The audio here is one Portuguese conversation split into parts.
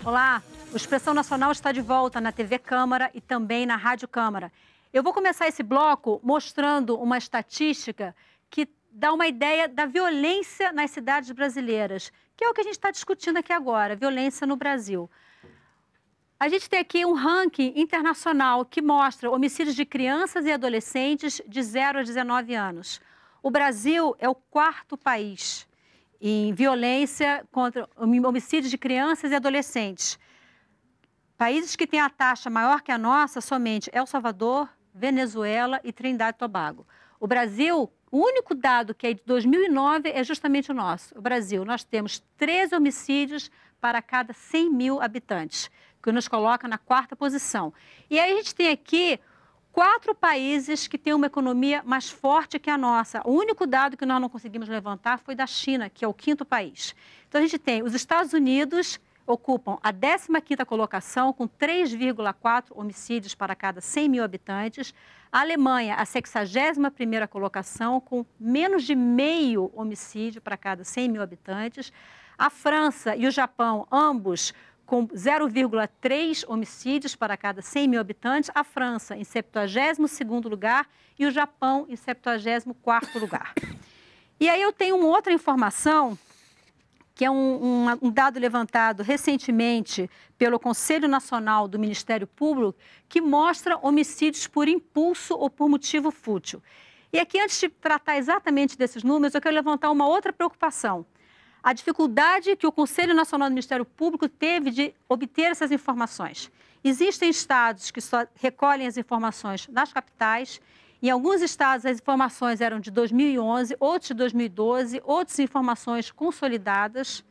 Olá, o Expressão Nacional está de volta na TV Câmara e também na Rádio Câmara. Eu vou começar esse bloco mostrando uma estatística que dá uma ideia da violência nas cidades brasileiras, que é o que a gente está discutindo aqui agora, violência no Brasil. A gente tem aqui um ranking internacional que mostra homicídios de crianças e adolescentes de 0 a 19 anos. O Brasil é o 4º país em violência contra homicídios de crianças e adolescentes. Países que têm a taxa maior que a nossa somente El Salvador, Venezuela e Trindade e Tobago. O Brasil, o único dado que é de 2009 é justamente o nosso. O Brasil, nós temos 13 homicídios para cada 100 mil habitantes, que nos coloca na 4ª posição. E aí a gente tem aqui 4 países que têm uma economia mais forte que a nossa. O único dado que nós não conseguimos levantar foi da China, que é o 5º país. Então a gente tem os Estados Unidos, ocupam a 15ª colocação, com 3,4 homicídios para cada 100 mil habitantes. A Alemanha, a 61ª colocação, com menos de meio homicídio para cada 100 mil habitantes. A França e o Japão, ambos com 0,3 homicídios para cada 100 mil habitantes. A França em 72º lugar e o Japão em 74º lugar. E aí eu tenho uma outra informação, que é um dado levantado recentemente pelo Conselho Nacional do Ministério Público, que mostra homicídios por impulso ou por motivo fútil. E aqui, antes de tratar exatamente desses números, eu quero levantar uma outra preocupação. A dificuldade que o Conselho Nacional do Ministério Público teve de obter essas informações. Existem estados que só recolhem as informações nas capitais. Em alguns estados, as informações eram de 2011, outros de 2012, outras informações consolidadas.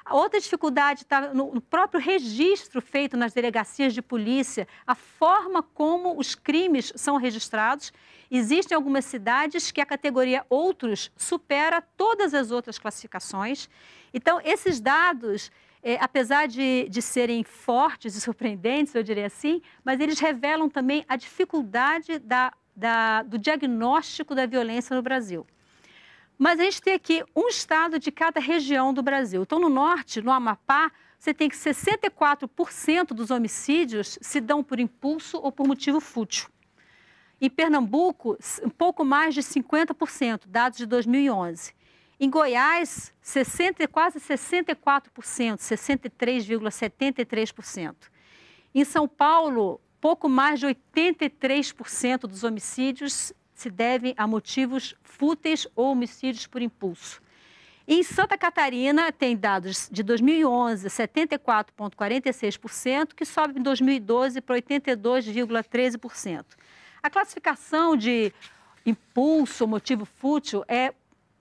A outra dificuldade está no próprio registro feito nas delegacias de polícia, a forma como os crimes são registrados. Existem algumas cidades que a categoria outros supera todas as outras classificações. Então, esses dados, apesar de serem fortes e surpreendentes, eu diria assim, mas eles revelam também a dificuldade do diagnóstico da violência no Brasil. Mas a gente tem aqui um estado de cada região do Brasil. Então, no norte, no Amapá, você tem que 64% dos homicídios se dão por impulso ou por motivo fútil. Em Pernambuco, um pouco mais de 50%, dados de 2011. Em Goiás, quase 64%, 63,73%. Em São Paulo, pouco mais de 83% dos homicídios se devem a motivos fúteis ou homicídios por impulso. Em Santa Catarina, tem dados de 2011, 74,46%, que sobe em 2012 para 82,13%. A classificação de impulso ou motivo fútil é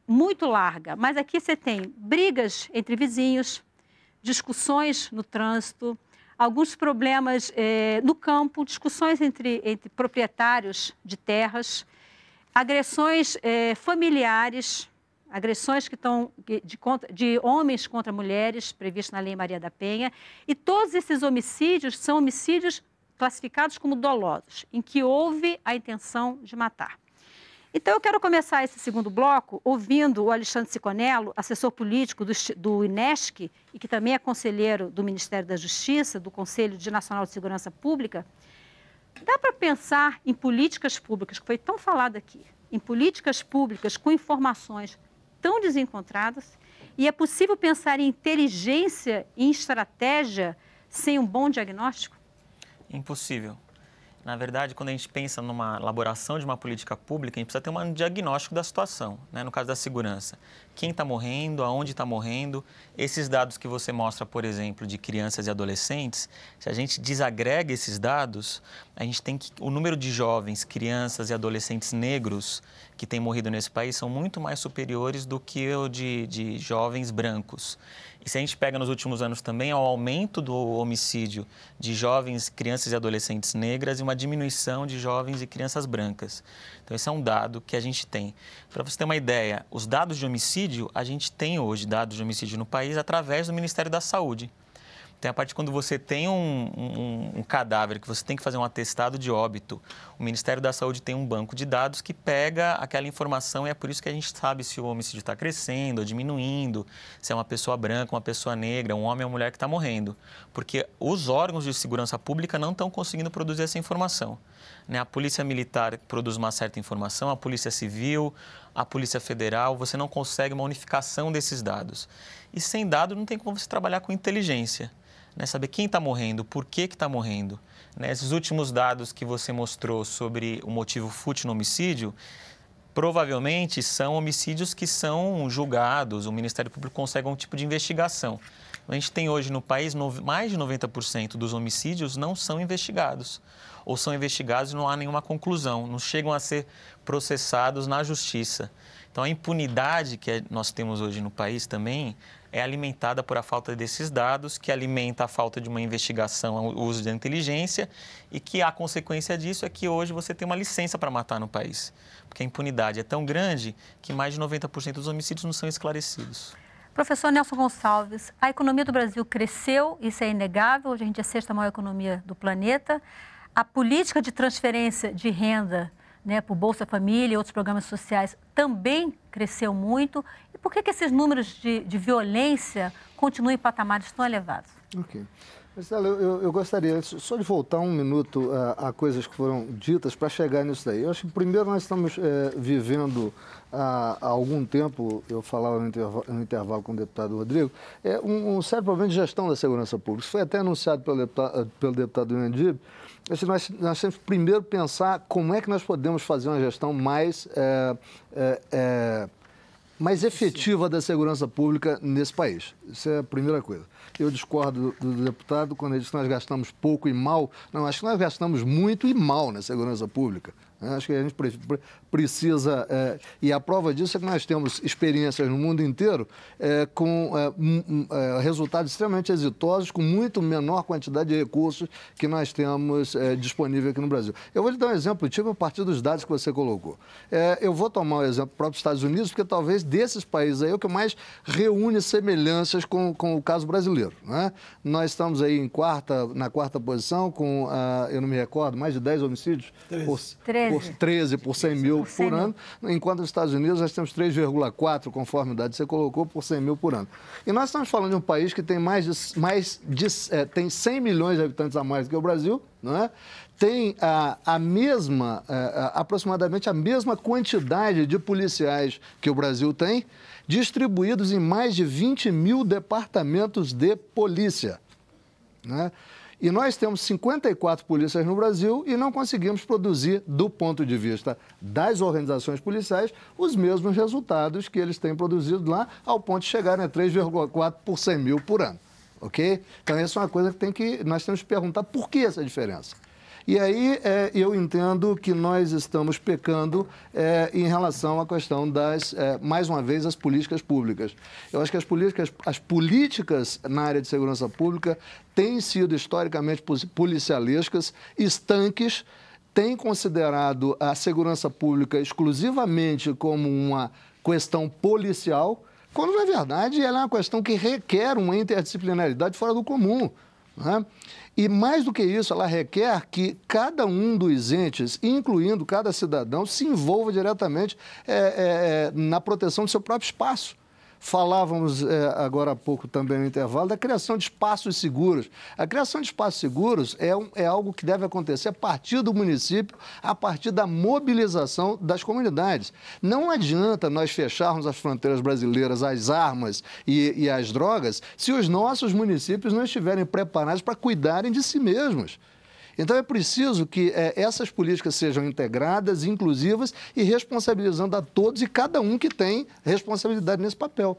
muito larga, mas aqui você tem brigas entre vizinhos, discussões no trânsito, alguns problemas no campo, discussões entre proprietários de terras, agressões familiares, agressões que estão de homens contra mulheres, previsto na Lei Maria da Penha, e todos esses homicídios são homicídios classificados como dolosos, em que houve a intenção de matar. Então, eu quero começar esse segundo bloco ouvindo o Alexandre Siconello, assessor político do INESC, e que também é conselheiro do Ministério da Justiça, do Conselho Nacional de Segurança Pública. Dá para pensar em políticas públicas, que foi tão falado aqui, em políticas públicas com informações tão desencontradas, e é possível pensar em inteligência e em estratégia sem um bom diagnóstico? Impossível. Na verdade, quando a gente pensa numa elaboração de uma política pública, a gente precisa ter um diagnóstico da situação, né? No caso da segurança. Quem está morrendo, aonde está morrendo. Esses dados que você mostra, por exemplo, de crianças e adolescentes, se a gente desagrega esses dados, a gente tem que... O número de jovens, crianças e adolescentes negros que têm morrido nesse país são muito mais superiores do que o de jovens brancos. E se a gente pega nos últimos anos também, é o aumento do homicídio de jovens, crianças e adolescentes negras e uma diminuição de jovens e crianças brancas. Então, esse é um dado que a gente tem. Para você ter uma ideia, os dados de homicídio, a gente tem hoje dados de homicídio no país através do Ministério da Saúde. Tem a parte quando você tem um cadáver, que você tem que fazer um atestado de óbito. O Ministério da Saúde tem um banco de dados que pega aquela informação e é por isso que a gente sabe se o homicídio está crescendo ou diminuindo, se é uma pessoa branca, uma pessoa negra, um homem ou uma mulher que está morrendo. Porque os órgãos de segurança pública não estão conseguindo produzir essa informação. A Polícia Militar produz uma certa informação, a Polícia Civil, a Polícia Federal, você não consegue uma unificação desses dados. E sem dado não tem como você trabalhar com inteligência. Saber quem está morrendo, por que está morrendo. Esses últimos dados que você mostrou sobre o motivo fútil no homicídio, provavelmente são homicídios que são julgados, o Ministério Público consegue um tipo de investigação. A gente tem hoje no país, mais de 90% dos homicídios não são investigados. Ou são investigados e não há nenhuma conclusão, não chegam a ser processados na justiça. Então, a impunidade que nós temos hoje no país também é alimentada por a falta desses dados, que alimenta a falta de uma investigação, o uso da inteligência, e que a consequência disso é que hoje você tem uma licença para matar no país. Porque a impunidade é tão grande que mais de 90% dos homicídios não são esclarecidos. Professor Nelson Gonçalves, a economia do Brasil cresceu, isso é inegável, hoje a gente é a sexta maior economia do planeta. A política de transferência de renda, por Bolsa Família e outros programas sociais também cresceu muito. E por que esses números de violência continuam em patamares tão elevados? Ok. Marcelo, eu gostaria só de voltar um minuto a coisas que foram ditas para chegar nisso daí. Eu acho que primeiro nós estamos vivendo há algum tempo, eu falava no intervalo com o deputado Rodrigo, um sério problema de gestão da segurança pública. Isso foi até anunciado pelo deputado Nandib. Nós temos que primeiro pensar como é que nós podemos fazer uma gestão mais efetiva da segurança pública nesse país. Isso é a primeira coisa. Eu discordo do deputado quando ele diz que nós gastamos pouco e mal. Não, acho que nós gastamos muito e mal na segurança pública. Acho que a gente precisa... e a prova disso é que nós temos experiências no mundo inteiro com resultados extremamente exitosos, com muito menor quantidade de recursos que nós temos disponível aqui no Brasil. Eu vou lhe dar um exemplo, a partir dos dados que você colocou. Eu vou tomar o exemplo do próprio Estados Unidos, porque talvez desses países aí é o que mais reúne semelhanças com o caso brasileiro. Nós estamos aí na quarta posição com, eu não me recordo, mais de 10 homicídios? 13 por 100 mil por ano, enquanto nos Estados Unidos nós temos 3,4, conforme o dado que você colocou, por 100 mil por ano. E nós estamos falando de um país que tem tem 100 milhões de habitantes a mais do que o Brasil, tem aproximadamente a mesma quantidade de policiais que o Brasil tem, distribuídos em mais de 20 mil departamentos de polícia. E nós temos 54 polícias no Brasil e não conseguimos produzir, do ponto de vista das organizações policiais, os mesmos resultados que eles têm produzido lá, ao ponto de chegarem a 3,4 por 100 mil por ano. Ok? Então, essa é uma coisa que nós temos que perguntar por que essa diferença. E aí eu entendo que nós estamos pecando em relação à questão mais uma vez, as políticas públicas. Eu acho que as políticas na área de segurança pública têm sido historicamente policialescas, estanques, têm considerado a segurança pública exclusivamente como uma questão policial, quando, na verdade, ela é uma questão que requer uma interdisciplinaridade fora do comum. E, mais do que isso, ela requer que cada um dos entes, incluindo cada cidadão, se envolva diretamente na proteção do seu próprio espaço. Falávamos agora há pouco também no intervalo da criação de espaços seguros. A criação de espaços seguros é algo que deve acontecer a partir do município, a partir da mobilização das comunidades. Não adianta nós fecharmos as fronteiras brasileiras às armas e às drogas se os nossos municípios não estiverem preparados para cuidarem de si mesmos. Então, é preciso que essas políticas sejam integradas, inclusivas e responsabilizando a todos e cada um que tem responsabilidade nesse papel.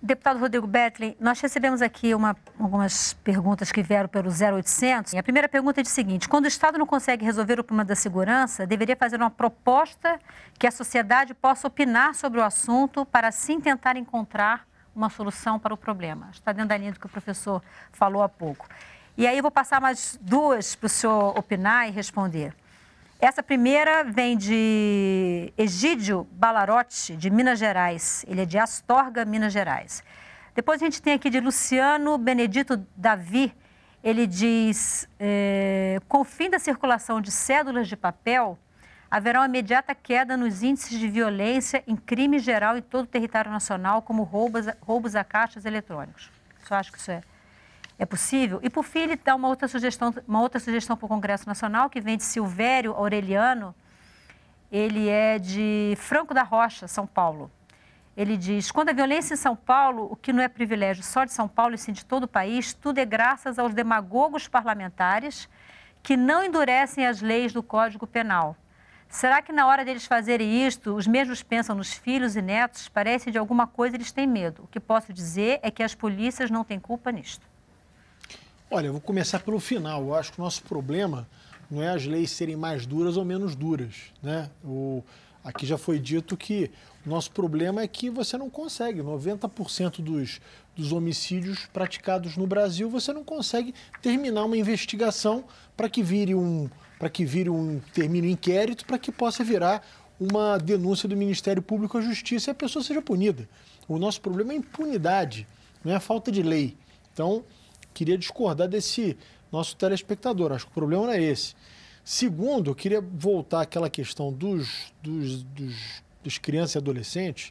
Deputado Rodrigo Betlin, nós recebemos aqui algumas perguntas que vieram pelo 0800. A primeira pergunta é o seguinte: quando o Estado não consegue resolver o problema da segurança, deveria fazer uma proposta que a sociedade possa opinar sobre o assunto para assim tentar encontrar uma solução para o problema. Está dentro da linha do que o professor falou há pouco. E aí eu vou passar mais duas para o senhor opinar e responder. Essa primeira vem de Egídio Balarotti, de Minas Gerais. Ele é de Astorga, Minas Gerais. Depois a gente tem aqui de Luciano Benedito Davi. Ele diz, com o fim da circulação de cédulas de papel, haverá uma imediata queda nos índices de violência em crime geral em todo o território nacional, como roubos a caixas eletrônicos. Você acha que isso é possível? E, por fim, ele dá uma outra sugestão para o Congresso Nacional, que vem de Silvério Aureliano. Ele é de Franco da Rocha, São Paulo. Ele diz, quando a violência em São Paulo, o que não é privilégio só de São Paulo e sim de todo o país, tudo é graças aos demagogos parlamentares que não endurecem as leis do Código Penal. Será que na hora deles fazerem isto, os mesmos pensam nos filhos e netos? Parece de alguma coisa eles têm medo. O que posso dizer é que as polícias não têm culpa nisto. Olha, eu vou começar pelo final. Eu acho que o nosso problema não é as leis serem mais duras ou menos duras, né? Aqui já foi dito que o nosso problema é que você não consegue. 90% dos homicídios praticados no Brasil, você não consegue terminar uma investigação para que termine um inquérito, para que possa virar uma denúncia do Ministério Público à Justiça e a pessoa seja punida. O nosso problema é a impunidade, não é a falta de lei. Então, queria discordar desse nosso telespectador. Acho que o problema não é esse. Segundo, eu queria voltar àquela questão dos crianças e adolescentes,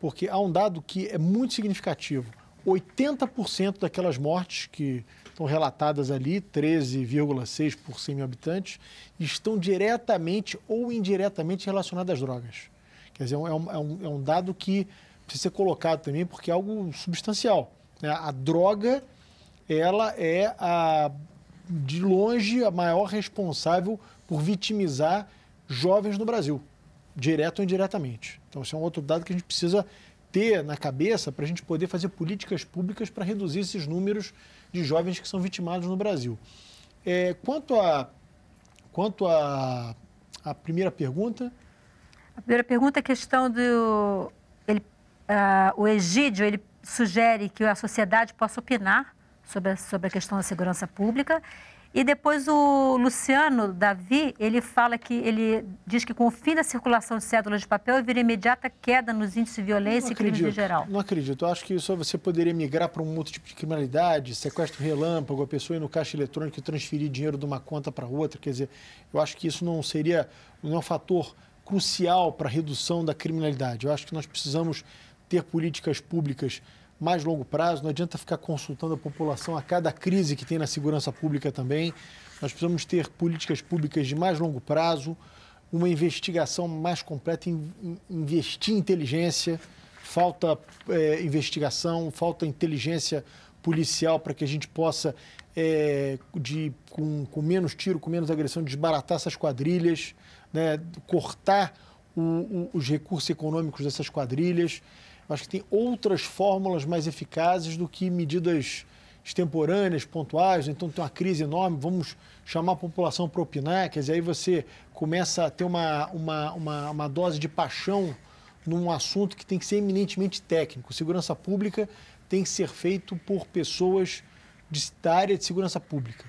porque há um dado que é muito significativo. 80% daquelas mortes que estão relatadas ali, 13,6 por 100 mil habitantes, estão diretamente ou indiretamente relacionadas às drogas. Quer dizer, é um dado que precisa ser colocado também, porque é algo substancial, né? A droga, ela é de longe a maior responsável por vitimizar jovens no Brasil, direto ou indiretamente. Então, esse é um outro dado que a gente precisa ter na cabeça para a gente poder fazer políticas públicas para reduzir esses números de jovens que são vitimados no Brasil. Quanto à primeira pergunta... A primeira pergunta é a questão do... o Egídio, ele sugere que a sociedade possa opinar sobre a questão da segurança pública. E depois o Luciano Davi, ele diz que com o fim da circulação de cédulas de papel, haveria imediata queda nos índices de violência e crimes em geral. Não acredito. Eu acho que só você poderia migrar para um outro tipo de criminalidade, sequestro relâmpago, a pessoa ir no caixa eletrônico e transferir dinheiro de uma conta para outra. Quer dizer, eu acho que isso não é um fator crucial para a redução da criminalidade. Eu acho que nós precisamos ter políticas públicas mais longo prazo, não adianta ficar consultando a população a cada crise que tem na segurança pública também. Nós precisamos ter políticas públicas de mais longo prazo, uma investigação mais completa, investir em inteligência. Falta investigação, falta inteligência policial para que a gente possa, com menos tiro, com menos agressão, desbaratar essas quadrilhas, né, cortar os recursos econômicos dessas quadrilhas. Acho que tem outras fórmulas mais eficazes do que medidas extemporâneas, pontuais. Então tem uma crise enorme, vamos chamar a população para opinar. Quer dizer, aí você começa a ter uma dose de paixão num assunto que tem que ser eminentemente técnico. Segurança pública tem que ser feito por pessoas da área de segurança pública,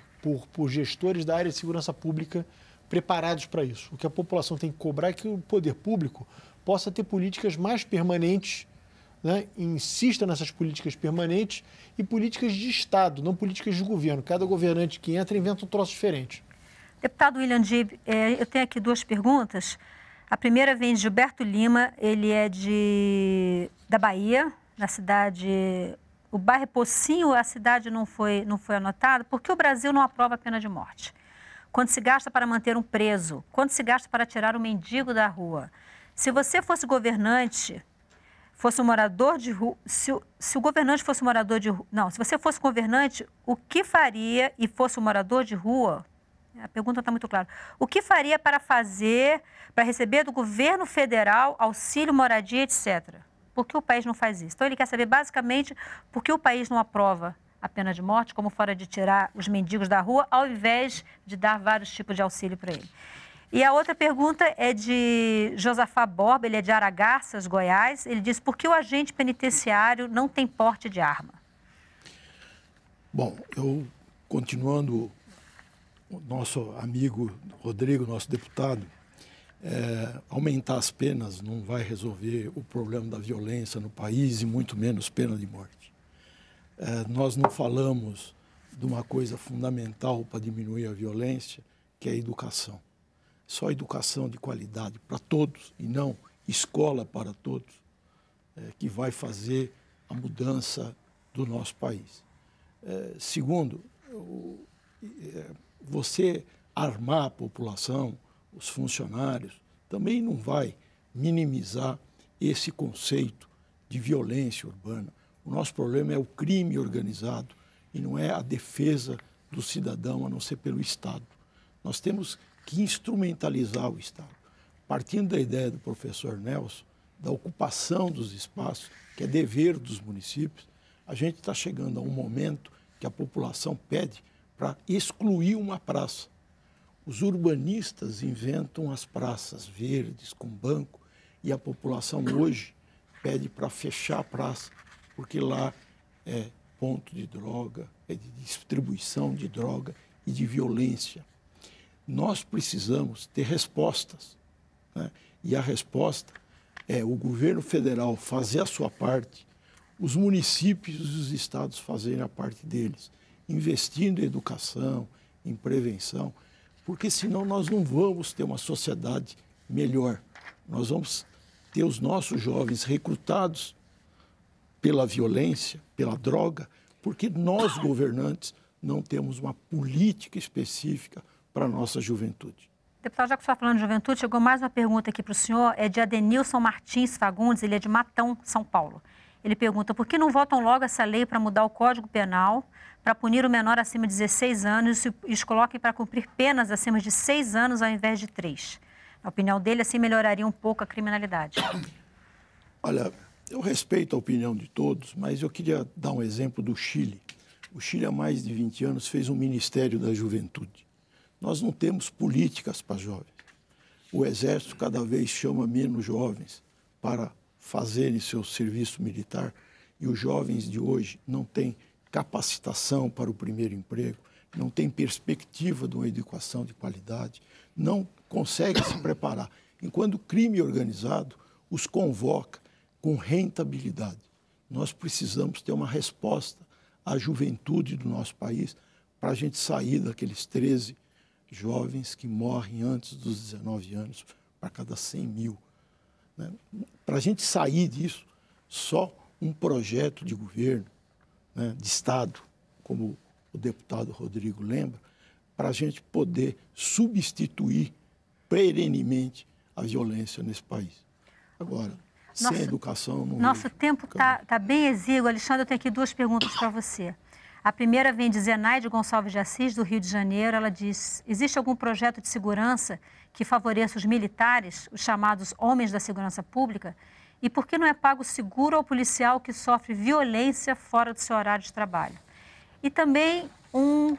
por gestores da área de segurança pública preparados para isso. O que a população tem que cobrar é que o poder público possa ter políticas mais permanentes, né? Insista nessas políticas permanentes e políticas de Estado, não políticas de governo. Cada governante que entra inventa um troço diferente. Deputado William Dib, eu tenho aqui duas perguntas. A primeira vem de Gilberto Lima, ele é da Bahia, na cidade... O bairro Pocinho, a cidade não foi anotada. Por que o Brasil não aprova a pena de morte? Quando se gasta para manter um preso? Quando se gasta para tirar um mendigo da rua? Se você fosse governante... fosse um morador de rua, se o governante fosse um morador de rua, não, se você fosse governante, o que faria e fosse um morador de rua, a pergunta está muito clara, o que faria para receber do governo federal auxílio, moradia, etc. Por que o país não faz isso? Então ele quer saber basicamente por que o país não aprova a pena de morte, como fora de tirar os mendigos da rua, ao invés de dar vários tipos de auxílio para ele. E a outra pergunta é de Josafá Borba, ele é de Aragarças, Goiás. Ele diz, por que o agente penitenciário não tem porte de arma? Bom, continuando o nosso amigo Rodrigo, nosso deputado, aumentar as penas não vai resolver o problema da violência no país e muito menos pena de morte. Nós não falamos de uma coisa fundamental para diminuir a violência, que é a educação. Só educação de qualidade para todos e não escola para todos, que vai fazer a mudança do nosso país. Segundo, você armar a população, os funcionários, também não vai minimizar esse conceito de violência urbana. O nosso problema é o crime organizado e não é a defesa do cidadão, a não ser pelo Estado. Nós temos que instrumentalizar o Estado. Partindo da ideia do professor Nelson, da ocupação dos espaços, que é dever dos municípios, a gente está chegando a um momento que a população pede para excluir uma praça. Os urbanistas inventam as praças verdes com banco e a população hoje pede para fechar a praça, porque lá é ponto de droga, é de distribuição de droga e de violência. Nós precisamos ter respostas, né? E a resposta é o governo federal fazer a sua parte, os municípios e os estados fazerem a parte deles, investindo em educação, em prevenção, porque senão nós não vamos ter uma sociedade melhor. Nós vamos ter os nossos jovens recrutados pela violência, pela droga, porque nós, governantes, não temos uma política específica para a nossa juventude. Deputado, já que o senhor está falando de juventude, chegou mais uma pergunta aqui para o senhor, é de Adenilson Martins Fagundes, ele é de Matão, São Paulo. Ele pergunta, por que não votam logo essa lei para mudar o Código Penal, para punir o menor acima de 16 anos e os coloquem para cumprir penas acima de 6 anos ao invés de 3? Na opinião dele, assim melhoraria um pouco a criminalidade. Olha, eu respeito a opinião de todos, mas eu queria dar um exemplo do Chile. O Chile, há mais de 20 anos, fez um Ministério da Juventude. Nós não temos políticas para jovens. O Exército cada vez chama menos jovens para fazerem seu serviço militar e os jovens de hoje não têm capacitação para o primeiro emprego, não têm perspectiva de uma educação de qualidade, não conseguem se preparar. Enquanto o crime organizado os convoca com rentabilidade. Nós precisamos ter uma resposta à juventude do nosso país para a gente sair daqueles 13 jovens que morrem antes dos 19 anos para cada 100 mil. Né? Para a gente sair disso, só um projeto de governo, né, de Estado, como o deputado Rodrigo lembra, para a gente poder substituir perenemente a violência nesse país. Agora, sem educação... Nosso tempo está bem exíguo. Alexandre, eu tenho aqui 2 perguntas para você. A primeira vem de Zenaide Gonçalves de Assis, do Rio de Janeiro. Ela diz, existe algum projeto de segurança que favoreça os militares, os chamados homens da segurança pública? E por que não é pago seguro ao policial que sofre violência fora do seu horário de trabalho? E também um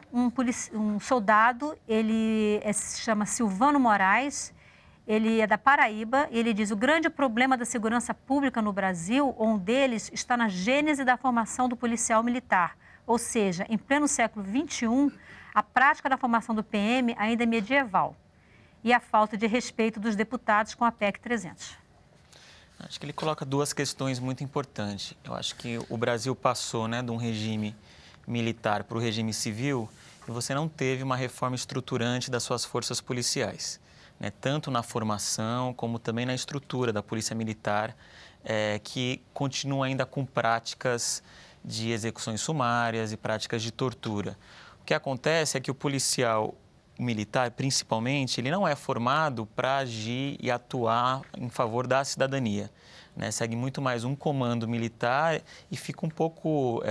soldado, ele se chama Silvano Moraes, ele é da Paraíba, e ele diz, o grande problema da segurança pública no Brasil, um deles está na gênese da formação do policial militar. Ou seja, em pleno século XXI, a prática da formação do PM ainda é medieval. E a falta de respeito dos deputados com a PEC 300. Acho que ele coloca 2 questões muito importantes. Eu acho que o Brasil passou, né, de um regime militar para o regime civil e você não teve uma reforma estruturante das suas forças policiais, né, tanto na formação como também na estrutura da polícia militar, que continua ainda com práticas de execuções sumárias e práticas de tortura. O que acontece é que o policial militar, principalmente, ele não é formado para agir e atuar em favor da cidadania, né? Segue muito mais um comando militar e fica um pouco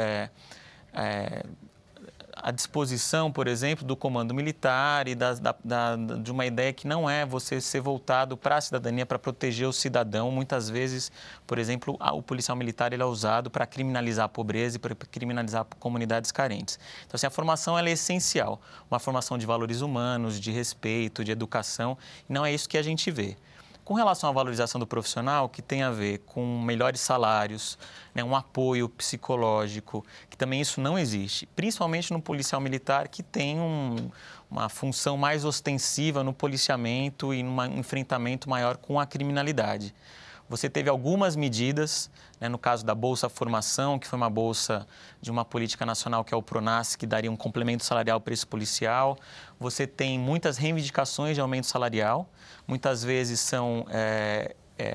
à disposição, por exemplo, do comando militar e de uma ideia que não é você ser voltado para a cidadania, para proteger o cidadão. Muitas vezes, por exemplo, o policial militar ele é usado para criminalizar a pobreza e para criminalizar comunidades carentes. Então, assim, a formação ela é essencial, uma formação de valores humanos, de respeito, de educação, e não é isso que a gente vê. Com relação à valorização do profissional, que tem a ver com melhores salários, né, um apoio psicológico, que também isso não existe, principalmente no policial militar, que tem uma função mais ostensiva no policiamento e num enfrentamento maior com a criminalidade. Você teve algumas medidas, né, no caso da Bolsa Formação, que foi uma bolsa de uma política nacional que é o PRONASSE, que daria um complemento salarial para esse policial. Você tem muitas reivindicações de aumento salarial. Muitas vezes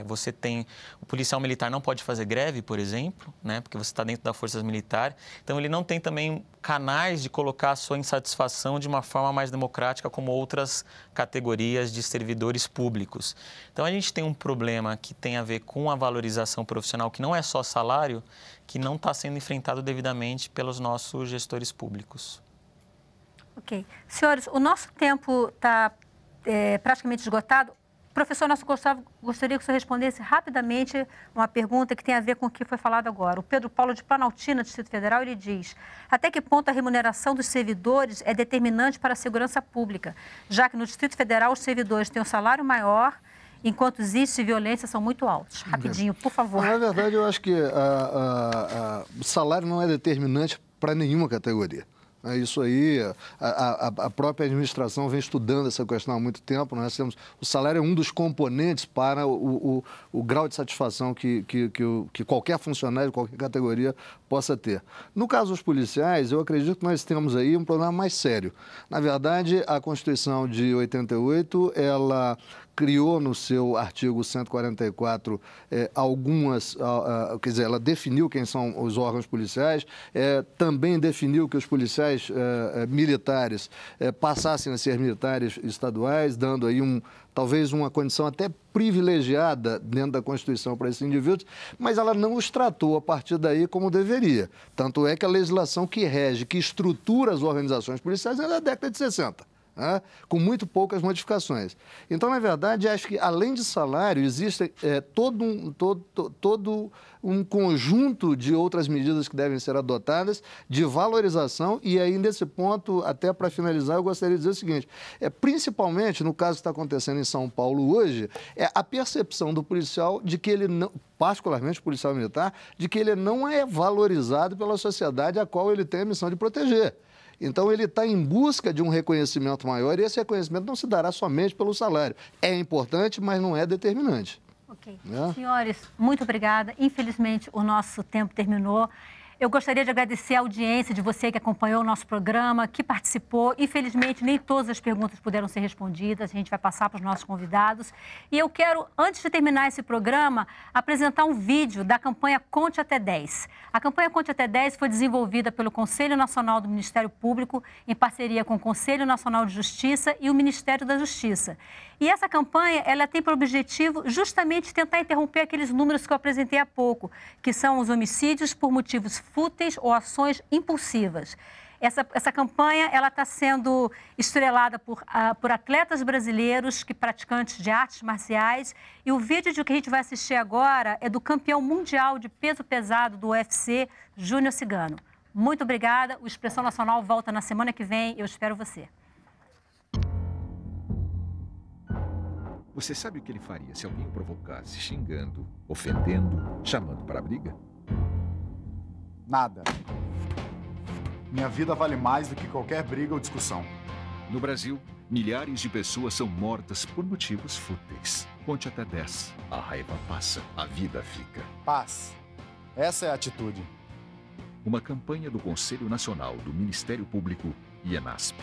você tem... O policial militar não pode fazer greve, por exemplo, né, porque você está dentro das forças militares. Então, ele não tem também canais de colocar a sua insatisfação de uma forma mais democrática, como outras categorias de servidores públicos. Então, a gente tem um problema que tem a ver com a valorização profissional, que não é só salário, que não está sendo enfrentado devidamente pelos nossos gestores públicos. Ok. Senhores, o nosso tempo está praticamente esgotado. Professor Nelson Gustavo, gostaria que o senhor respondesse rapidamente uma pergunta que tem a ver com o que foi falado agora. O Pedro Paulo de Planaltina, Distrito Federal, ele diz: até que ponto a remuneração dos servidores é determinante para a segurança pública, já que no Distrito Federal os servidores têm um salário maior, enquanto os índices de violência são muito altos? Rapidinho, por favor. Na verdade, eu acho que o salário não é determinante para nenhuma categoria. Isso aí, a própria administração vem estudando essa questão há muito tempo. Nós temos, o salário é um dos componentes para o grau de satisfação que qualquer funcionário, qualquer categoria possa ter. No caso dos policiais, eu acredito que nós temos aí um problema mais sério. Na verdade, a Constituição de 88, ela criou no seu artigo 144 quer dizer, ela definiu quem são os órgãos policiais, também definiu que os policiais militares passassem a ser militares estaduais, dando aí talvez uma condição até privilegiada dentro da Constituição para esses indivíduos, mas ela não os tratou a partir daí como deveria. Tanto é que a legislação que rege, que estrutura as organizações policiais é da década de 60. Com muito poucas modificações. Então, na verdade, acho que, além de salário, existe todo um conjunto de outras medidas que devem ser adotadas de valorização. E aí, nesse ponto, até para finalizar, eu gostaria de dizer o seguinte: principalmente no caso que está acontecendo em São Paulo hoje, é a percepção do policial de que ele não, particularmente o policial militar, de que ele não é valorizado pela sociedade a qual ele tem a missão de proteger. Então, ele está em busca de um reconhecimento maior e esse reconhecimento não se dará somente pelo salário. É importante, mas não é determinante. Ok. Senhores, muito obrigada. Infelizmente, o nosso tempo terminou. Eu gostaria de agradecer a audiência de você que acompanhou o nosso programa, que participou. Infelizmente, nem todas as perguntas puderam ser respondidas. A gente vai passar para os nossos convidados. E eu quero, antes de terminar esse programa, apresentar um vídeo da campanha Conte Até 10. A campanha Conte Até 10 foi desenvolvida pelo Conselho Nacional do Ministério Público, em parceria com o Conselho Nacional de Justiça e o Ministério da Justiça. E essa campanha, ela tem por objetivo justamente tentar interromper aqueles números que eu apresentei há pouco, que são os homicídios por motivos fúteis ou ações impulsivas. Essa campanha ela está sendo estrelada por atletas brasileiros, praticantes de artes marciais. E o vídeo que a gente vai assistir agora é do campeão mundial de peso pesado do UFC, Júnior Cigano. Muito obrigada. O Expressão Nacional volta na semana que vem. Eu espero você. Você sabe o que ele faria se alguém o provocasse xingando, ofendendo, chamando para a briga? Nada. Minha vida vale mais do que qualquer briga ou discussão. No Brasil, milhares de pessoas são mortas por motivos fúteis. Conte até 10. A raiva passa, a vida fica. Paz. Essa é a atitude. Uma campanha do Conselho Nacional do Ministério Público e ENASP.